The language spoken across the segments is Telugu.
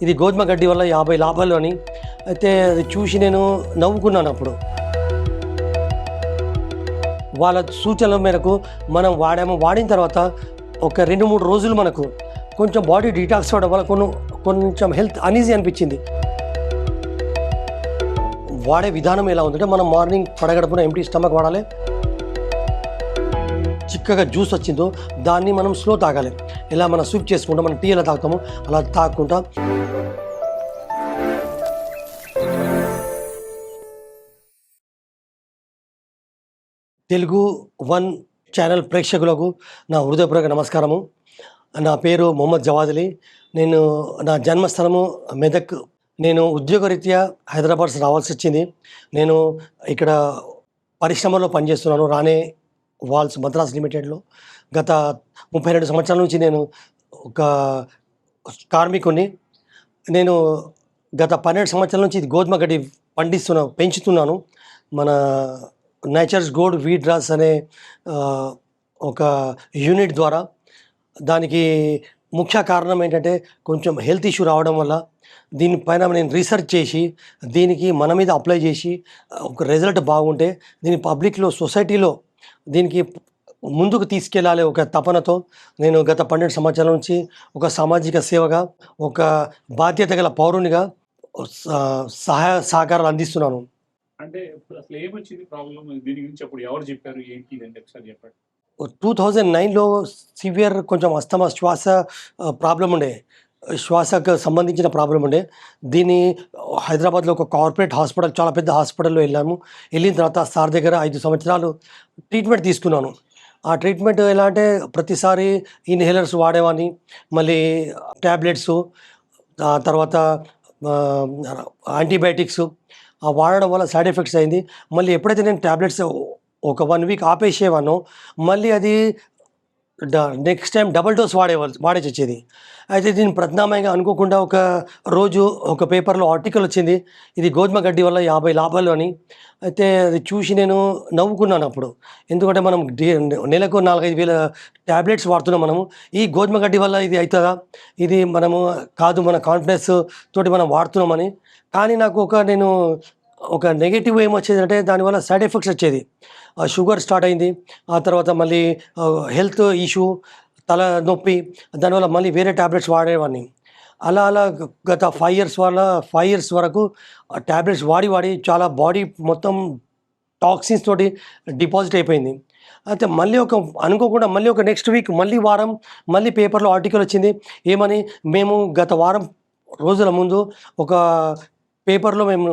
ఇది గోధుమ గడ్డి వల్ల 50 లాభాలు అని అయితే అది చూసి నేను నవ్వుకున్నాను. అప్పుడు వాళ్ళ సూచనల మేరకు మనం వాడిన తర్వాత ఒక 2-3 రోజులు మనకు కొంచెం బాడీ డీటాక్స్ అవ్వడం వల్ల కొంచెం హెల్త్ అనీజీ అనిపించింది. వాడే విధానం ఎలా ఉందంటే మనం మార్నింగ్ పడగడుపున ఎంటీ స్టమక్ వాడాలి. చిక్కగా జ్యూస్ వచ్చిందో దాన్ని మనం స్లో తాగాలి. ఇలా మనం స్విప్ చేసుకుంటాం, మనం టీ ఎలా తాగుతామో అలా తాగుకుంటా తెలుగు 1 ఛానల్ ప్రేక్షకులకు నా హృదయపూర్వక నమస్కారము. నా పేరు మొహమ్మద్ జవాద్ అలీ. నా జన్మస్థలము మెదక్. నేను ఉద్యోగరీత్యా హైదరాబాద్ రావాల్సి వచ్చింది. నేను ఇక్కడ పరిశ్రమలో పనిచేస్తున్నాను, రానే వాల్స్ మద్రాస్ లిమిటెడ్లో. గత 32 సంవత్సరాల నుంచి నేను ఒక కార్మికుడిని. నేను గత 12 సంవత్సరాల నుంచి ఇది గోధుమ గడ్డి పెంచుతున్నాను. మన నేచర్స్ గోల్డ్ వీట్ రాస్ అనే ఒక యూనిట్ ద్వారా. దానికి ముఖ్య కారణం ఏంటంటే కొంచెం హెల్త్ ఇష్యూ రావడం వల్ల దీనిపైన నేను రీసెర్చ్ చేసి దీనికి మన మీద అప్లై చేసి ఒక రిజల్ట్ బాగుంటే దీని పబ్లిక్లో సొసైటీలో దీనికి ముందుకు తీసుకెళ్ళాలి ఒక తపనతో నేను గత 12 సంవత్సరాల నుంచి ఒక సామాజిక సేవగా, ఒక బాధ్యత గల పౌరునిగా సహాయ సహకారాలు అందిస్తున్నాను. అంటే ఇప్పుడు అసలు ఏమొచ్చింది ప్రాబ్లమ్? దీని గురించి అప్పుడు ఎవరు చెప్పారు, ఏంటి ఇదండి ఒకసారి చెప్పండి. 2009లో సివియర్ కొంచెం అస్తమా శ్వాస ప్రాబ్లం ఉండే, శ్వాసకు సంబంధించిన ప్రాబ్లం ఉండే. దీన్ని హైదరాబాద్లో ఒక కార్పొరేట్ హాస్పిటల్, చాలా పెద్ద హాస్పిటల్లో వెళ్ళిన తర్వాత సార్ దగ్గర 5 సంవత్సరాలు ట్రీట్మెంట్ తీసుకున్నాను. ఆ ట్రీట్మెంట్ ఎలా అంటే ప్రతిసారి ఇన్హేలర్స్ వాడేవాడిని, మళ్ళీ ట్యాబ్లెట్స్, తర్వాత యాంటీబయాటిక్స్ వాడడం వల్ల సైడ్ ఎఫెక్ట్స్ అయింది. మళ్ళీ ఎప్పుడైతే నేను ట్యాబ్లెట్స్ ఒక 1 వీక్ ఆపేసేవానో మళ్ళీ అది నెక్స్ట్ టైం డబుల్ డోస్ వాడేసి వచ్చేది. అయితే దీన్ని ప్రత్యామ్నాయంగా అనుకోకుండా ఒక రోజు ఒక పేపర్లో ఆర్టికల్ వచ్చింది, ఇది గోధుమ గడ్డి వల్ల 50 లాభాలు అని. అయితే అది చూసి నేను నవ్వుకున్నాను అప్పుడు. ఎందుకంటే మనం నెలకు 4-5 వేల ట్యాబ్లెట్స్ వాడుతున్నాం మనము. ఈ గోధుమ గడ్డి వల్ల ఇది అవుతుందా, ఇది మనము కాదు, మన కాన్ఫిడెన్స్ తోటి మనం వాడుతున్నామని. కానీ నాకు నేను ఒక నెగిటివ్ ఏమొచ్చేది అంటే దానివల్ల సైడ్ ఎఫెక్ట్స్ వచ్చేది. షుగర్ స్టార్ట్ అయింది, ఆ తర్వాత మళ్ళీ హెల్త్ ఇష్యూ, తల నొప్పి, దానివల్ల మళ్ళీ వేరే ట్యాబ్లెట్స్ వాడేవాడిని. అలా గత 5 ఇయర్స్ వరకు ట్యాబ్లెట్స్ వాడి చాలా బాడీ మొత్తం టాక్సిన్స్ తోటి డిపాజిట్ అయిపోయింది. అయితే మళ్ళీ అనుకోకుండా మళ్ళీ ఒక నెక్స్ట్ వీక్ వారం మళ్ళీ పేపర్లో ఆర్టికల్ వచ్చింది. ఏమని, మేము గత వారం రోజుల ముందు ఒక పేపర్లో మేము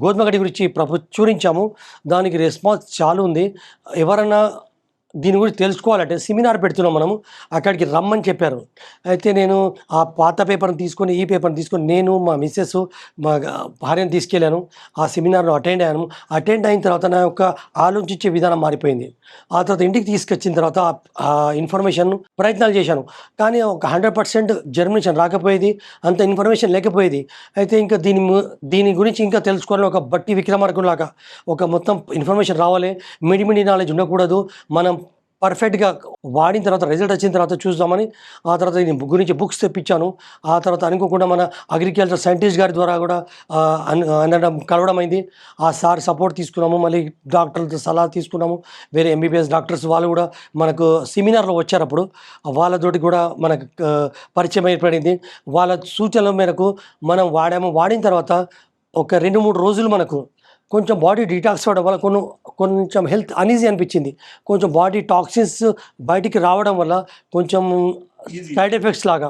గోధుమ గడ్డి గురించి ప్రచురించాము, దానికి రెస్పాన్స్ చాలా ఉంది, ఎవరన్నా దీని గురించి తెలుసుకోవాలంటే సెమినార్ పెడుతున్నాం మనము, అక్కడికి రమ్మని చెప్పారు. అయితే నేను ఆ పాత పేపర్ని తీసుకొని ఈ పేపర్ని తీసుకొని నేను, మా మిస్సెస్, మా భార్యను తీసుకెళ్ళాను. ఆ సెమినార్లో అటెండ్ అయ్యాను. అటెండ్ అయిన తర్వాత నా యొక్క ఆలోచించే విధానం మారిపోయింది. ఆ తర్వాత ఇంటికి తీసుకొచ్చిన తర్వాత ఆ ఇన్ఫర్మేషన్ ప్రయత్నాలు చేశాను, కానీ ఒక 100% జర్మినేషన్ రాకపోయేది, అంత ఇన్ఫర్మేషన్ లేకపోయేది. అయితే ఇంకా దీని గురించి ఇంకా తెలుసుకోవాలని ఒక బట్టి విక్రమార్కులాగా ఒక మొత్తం ఇన్ఫర్మేషన్ రావాలి, మిడిమిడి నాలెడ్జ్ ఉండకూడదు, మనం పర్ఫెక్ట్గా వాడిన తర్వాత రిజల్ట్ వచ్చిన తర్వాత చూద్దామని ఆ తర్వాత దీని గురించి బుక్స్ తెప్పించాను. ఆ తర్వాత అనుకోకుండా మన అగ్రికల్చర్ సైంటిస్ట్ గారి ద్వారా కూడా కలవడం అయింది. ఆ సార్ సపోర్ట్ తీసుకున్నాము, మళ్ళీ డాక్టర్లతో సలహా తీసుకున్నాము. వేరే ఎంబీబీఎస్ డాక్టర్స్ వాళ్ళు కూడా మనకు సెమినార్లో వచ్చారు. అప్పుడు వాళ్ళతోటి కూడా మనకు పరిచయం ఏర్పడింది. వాళ్ళ సూచనల మేరకు మనం వాడిన తర్వాత ఒక 2-3 రోజులు మనకు కొంచెం బాడీ డీటాక్స్ అవ్వడం వల్ల కొంచెం హెల్త్ అనీజీ అనిపించింది. కొంచెం బాడీ టాక్సిన్స్ బయటికి రావడం వల్ల కొంచెం సైడ్ ఎఫెక్ట్స్ లాగా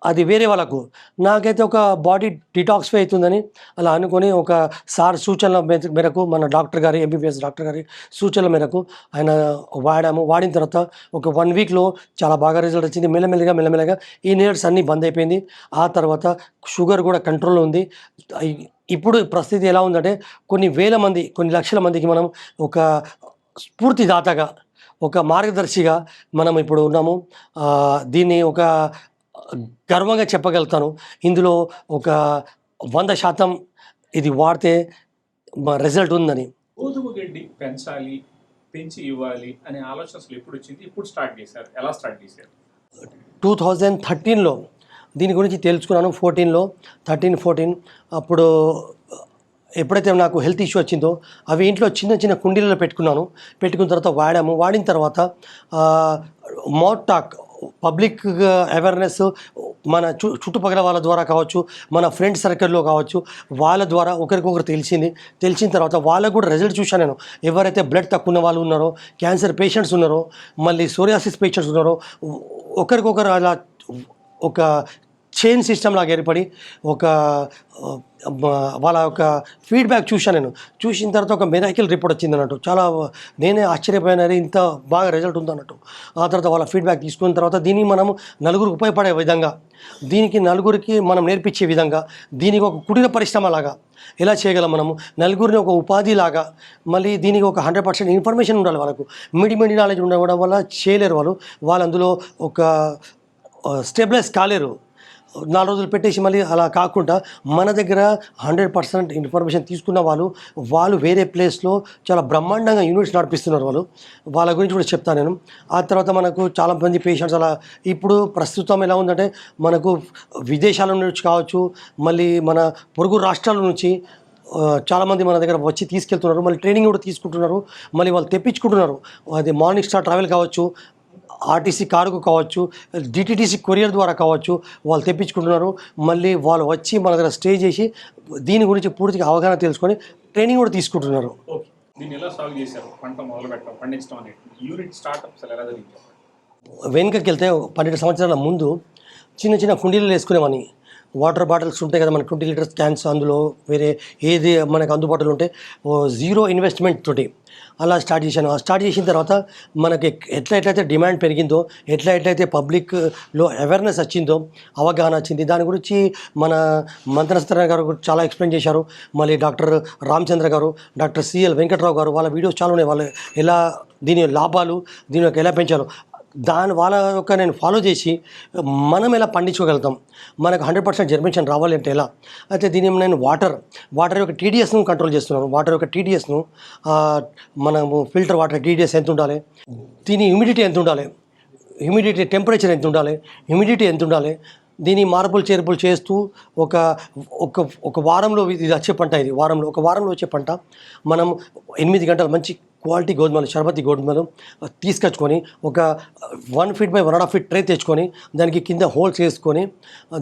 అది వేరే వాళ్ళకు, నాకైతే ఒక బాడీ డిటాక్స్ఫై అవుతుందని అలా అనుకొని ఒక సార్ సూచనల మేరకు, మన డాక్టర్ గారి, ఎంబీబీఎస్ డాక్టర్ గారి సూచనల మేరకు ఆయన వాడిన తర్వాత ఒక 1 వీక్లో చాలా బాగా రిజల్ట్ వచ్చింది. మెల్లమెల్లగా ఈ నీడ్స్ అన్నీ బంద్ అయిపోయింది. ఆ తర్వాత షుగర్ కూడా కంట్రోల్లో ఉంది. ఇప్పుడు పరిస్థితి ఎలా ఉందంటే కొన్ని లక్షల మందికి మనం ఒక స్ఫూర్తిదాతగా, ఒక మార్గదర్శిగా మనం ఇప్పుడు ఉన్నాము. దీన్ని ఒక గర్వంగా చెప్పగలుగుతాను. ఇందులో ఒక 100% ఇది వాడితే రిజల్ట్ ఉందని. గోధుమ గడ్డి పెంచి ఇవ్వాలి అనే ఆలోచన అసలు ఎప్పుడు వచ్చింది? ఇప్పుడు స్టార్ట్ చేశారు, ఎలా స్టార్ట్ చేశారు? 2013లో దీని గురించి తెలుసుకున్నాను 14లో 13-14 అప్పుడు ఎప్పుడైతే నాకు హెల్త్ ఇష్యూ వచ్చిందో అవి ఇంట్లో చిన్న చిన్న కుండీలలో పెట్టుకున్న తర్వాత వాడిన తర్వాత మౌత్ టాక్ పబ్లిక్ అవేర్నెస్ మన చుట్టుపక్కల వాళ్ళ ద్వారా కావచ్చు, మన ఫ్రెండ్ సర్కిల్లో కావచ్చు, వాళ్ళ ద్వారా ఒకరికొకరు తెలిసిన తర్వాత వాళ్ళకు కూడా రిజల్ట్ చూశాను నేను. ఎవరైతే బ్లడ్ తక్కువ ఉన్న వాళ్ళు ఉన్నారో, క్యాన్సర్ పేషెంట్స్ ఉన్నారో, మళ్ళీ సోరియాసిస్ పేషెంట్స్ ఉన్నారో, ఒకరికొకరు అలా ఒక చైన్ సిస్టమ్ లాగా ఏర్పడి వాళ్ళ యొక్క ఫీడ్బ్యాక్ చూశాను నేను. చూసిన తర్వాత ఒక మిరాకిల్ రిపోర్ట్ వచ్చింది అన్నట్టు. చాలా నేనే ఆశ్చర్యపోయినది, ఇంత బాగా రిజల్ట్ ఉందన్నట్టు. ఆ తర్వాత వాళ్ళ ఫీడ్బ్యాక్ తీసుకున్న తర్వాత దీన్ని మనం నలుగురికి ఉపయోగపడే విధంగా, దీనికి నలుగురికి మనం నేర్పించే విధంగా, దీనికి ఒక కుటీర పరిశ్రమ లాగా ఎలా చేయగలం మనము, నలుగురిని ఒక ఉపాధి లాగా, మళ్ళీ దీనికి ఒక 100% ఇన్ఫర్మేషన్ ఉండాలి వాళ్ళకు. మిడి నాలెడ్జ్ ఉండడం వల్ల చేయలేరు వాళ్ళు అందులో ఒక స్టెబిలైజ్ కాలేరు. 4 రోజులు పెట్టేసి మళ్ళీ అలా కాకుండా మన దగ్గర 100% ఇన్ఫర్మేషన్ తీసుకున్న వాళ్ళు వేరే ప్లేస్లో చాలా బ్రహ్మాండంగా యూనిట్స్ నడిపిస్తున్నారు. వాళ్ళ గురించి కూడా చెప్తాను నేను. ఆ తర్వాత మనకు చాలామంది పేషెంట్స్ అలా ఇప్పుడు ప్రస్తుతం ఎలా ఉందంటే, మనకు విదేశాల నుంచి కావచ్చు, మళ్ళీ మన పొరుగు రాష్ట్రాల నుంచి చాలామంది మన దగ్గర వచ్చి తీసుకెళ్తున్నారు. మళ్ళీ ట్రైనింగ్ కూడా తీసుకుంటున్నారు, మళ్ళీ వాళ్ళు తెప్పించుకుంటున్నారు. అది మార్నింగ్ స్టార్ ట్రావెల్ కావచ్చు, ఆర్టీసీ కార్గో కావచ్చు, డిటిటిసి కొరియర్ ద్వారా కావచ్చు, వాళ్ళు తెప్పించుకుంటున్నారు. మళ్ళీ వాళ్ళు వచ్చి మన దగ్గర స్టే చేసి దీని గురించి పూర్తిగా అవగాహన తెలుసుకొని ట్రైనింగ్ కూడా తీసుకుంటున్నారు. ఓకే, దీన్ని ఎలా సాల్వ్ చేశారు? పంట మొదలు పెట్టడం, పండించడం అనేది యూనిట్ స్టార్ట్అప్స్ ఎలా జరిగింది? వెనుకకి వెళ్తే 12 సంవత్సరాల ముందు చిన్న కుండీలు వేసుకునేవని. వాటర్ బాటిల్స్ ఉంటాయి కదా, మన 20 లీటర్స్ క్యాన్స్, అందులో వేరే ఏది మనకు అందుబాటులో ఉంటే 0 ఇన్వెస్ట్మెంట్ తోటి అలా స్టార్ట్ చేశాను. స్టార్ట్ చేసిన తర్వాత మనకి ఎట్లయితే డిమాండ్ పెరిగిందో, ఎట్లయితే పబ్లిక్లో అవేర్నెస్ వచ్చిందో, అవగాహన వచ్చింది, దాని గురించి మన మంత్రస్తర గారు చాలా ఎక్స్ప్లెయిన్ చేశారు. మళ్ళీ డాక్టర్ రామచంద్ర గారు, డాక్టర్ సిఎల్ వెంకట్రావు గారు, వాళ్ళ వీడియోస్ చాలా ఉన్నాయి. వాళ్ళు ఎలా దీని లాభాలు, దీని యొక్క ఎలా పెంచారు, వాళ్ళ యొక్క నేను ఫాలో చేసి మనం ఎలా పండించుకోగలుగుతాం, మనకు 100% జర్మినేషన్ రావాలి అంటే ఎలా. అయితే దీన్ని నేను వాటర్ యొక్క టీడీఎస్ను కంట్రోల్ చేస్తున్నాను. వాటర్ యొక్క టీడీఎస్ను మనము ఫిల్టర్ వాటర్ టీడీఎస్ ఎంత ఉండాలి, దీని హ్యూమిడిటీ ఎంత ఉండాలి, టెంపరేచర్ ఎంత ఉండాలి, హ్యూమిడిటీ ఎంత ఉండాలి, దీని మార్పులు చేర్పులు చేస్తూ ఒక వారంలో ఇది వచ్చే పంట, ఒక వారంలో వచ్చే పంట మనం 8 గంటలు మంచి క్వాలిటీ గోధుమలు, షర్బతి గోధుమలు తీసుకొచ్చుకొని ఒక 1 feet by 1.5 feet ట్రే తెచ్చుకొని దానికి కింద హోల్స్ వేసుకొని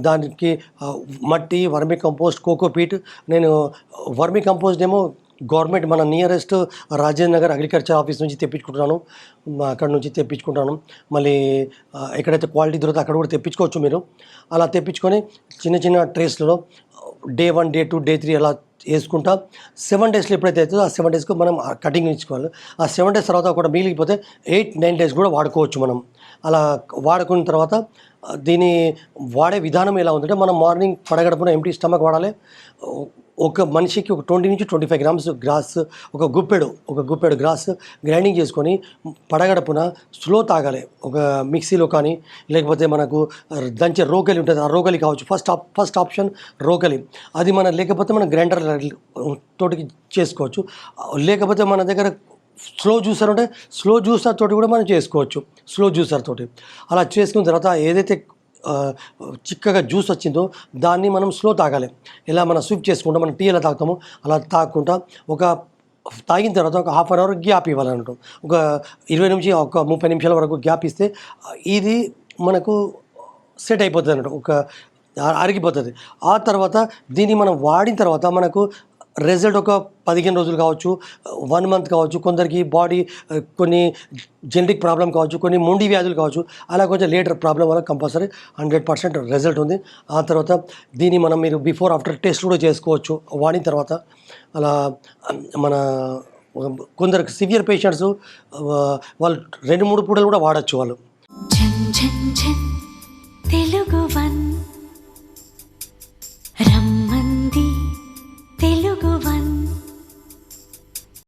దానికి మట్టి, వర్మీ కంపోస్ట్, కోకోపీట్. నేను వర్మీ కంపోస్ట్ ఏమో గవర్నమెంట్ మన nearest Rajendra Nagar agriculture office నుంచి తెప్పించుకుంటున్నాను. అక్కడ నుంచి తెప్పించుకుంటాను. మళ్ళీ ఎక్కడైతే క్వాలిటీ దొరుకుతుందో అక్కడ కూడా తెప్పించుకోవచ్చు మీరు. అలా తెప్పించుకొని చిన్న ట్రేస్లలో Day 1, Day 2, Day 3 అలా వేసుకుంటా 7 daysలో ఎప్పుడైతే అవుతుందో ఆ 7 daysకు మనం కటింగ్ ఇచ్చుకోవాలి. ఆ 7 days తర్వాత కూడా మిగిలిపోతే 8-9 days కూడా వాడుకోవచ్చు మనం. అలా వాడుకున్న తర్వాత దీని వాడే విధానం ఎలా ఉందంటే, మనం మార్నింగ్ పడగడుపున ఎంటీ స్టమక్ వాడాలి. ఒక మనిషికి ఒక 20 నుంచి 25 grams గ్రాస్, ఒక గుప్పెడు గ్రాస్ గ్రైండింగ్ చేసుకొని పడగడుపున స్లో తాగాలి. ఒక మిక్సీలో కానీ, లేకపోతే మనకు దంచే రోకలి ఉంటుంది, ఆ రోకలి కావచ్చు. ఫస్ట్ ఆప్షన్ రోకలి. అది లేకపోతే మనం గ్రైండర్ తోటికి చేసుకోవచ్చు. లేకపోతే మన దగ్గర స్లో జ్యూసర్ ఉంటే స్లో జ్యూసర్ తోటి కూడా మనం చేసుకోవచ్చు. స్లో జ్యూసర్ తోటి అలా చేసుకున్న తర్వాత ఏదైతే చిక్కగా జ్యూస్ వచ్చిందో దాన్ని మనం స్లో తాగాలి. ఇలా మనం స్విప్ చేసుకుంటాం, మనం టీ ఎలా తాగుతామో అలా తాగకుండా తాగిన తర్వాత ఒక 1/2 hour గ్యాప్ ఇవ్వాలన్నట్టు. ఒక 20 నుంచి ఒక 30 నిమిషాల వరకు గ్యాప్ ఇస్తే ఇది మనకు సెట్ అయిపోతుంది అన్నట్టు, అరిగిపోతుంది. ఆ తర్వాత దీన్ని మనం వాడిన తర్వాత మనకు రిజల్ట్ ఒక 15 రోజులు కావచ్చు, 1 month కావచ్చు. కొందరికి బాడీ కొన్ని జెనెటిక్ ప్రాబ్లం కావచ్చు, కొన్ని మొండి వ్యాధులు కావచ్చు. అలా కొంచెం లేటర్ ప్రాబ్లం వల్ల కంపల్సరీ 100% రిజల్ట్ ఉంది. ఆ తర్వాత దీన్ని మీరు బిఫోర్ ఆఫ్టర్ టెస్ట్ కూడా చేసుకోవచ్చు వాడిన తర్వాత. అలా మన కొందరికి సివియర్ పేషెంట్స్ వాళ్ళు 2-3 పూటలు కూడా వాడచ్చు వాళ్ళు. తెలుగు వన్